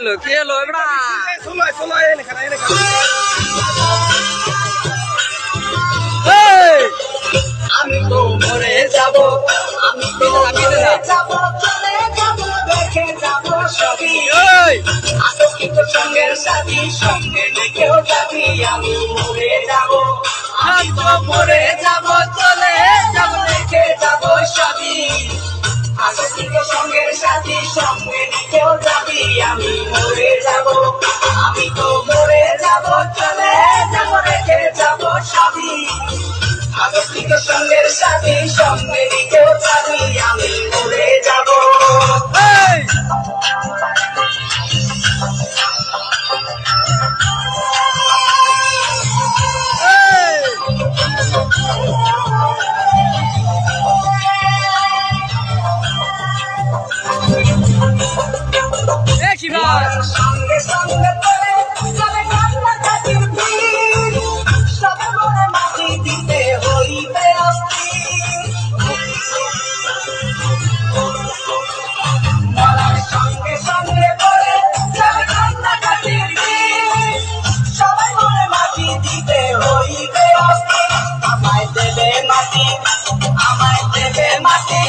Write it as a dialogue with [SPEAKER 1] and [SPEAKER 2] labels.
[SPEAKER 1] কি হলো এবড়া
[SPEAKER 2] আমি তো মরে যাব, আমি তো মরে যাব, চলে যাব, দেখে যাব সবই। আলোকিত সঙ্গের সাথী, সঙ্গে লেখেও যাবি, আমি মরে যাব, আমি তো মরে যাব, চলে যাব, দেখে যাব সবই। আলোকিত সঙ্গের সাথী, সঙ্গে লেখেও যাবি, আমি মরে যাব, আমি তো মরে যাব, চলে যাব, রেখে যাব সবই। আলোকিত সঙ্গের সাথী, সঙ্গে রেখেও যাবি, আমি মরে যাব। সঙ্গে সঙ্গে করে চলে কান্নাকাটির ভিড়, সবে মনে মাটি দিতে হইবে অস্থির। মরার সঙ্গে সঙ্গে করে চলে কান্নাকাটির ভিড়, সবে মনে মাটি দিতে হইবে অস্থির। আমায় দেবে মাটি, আমায় দেবে মাটি,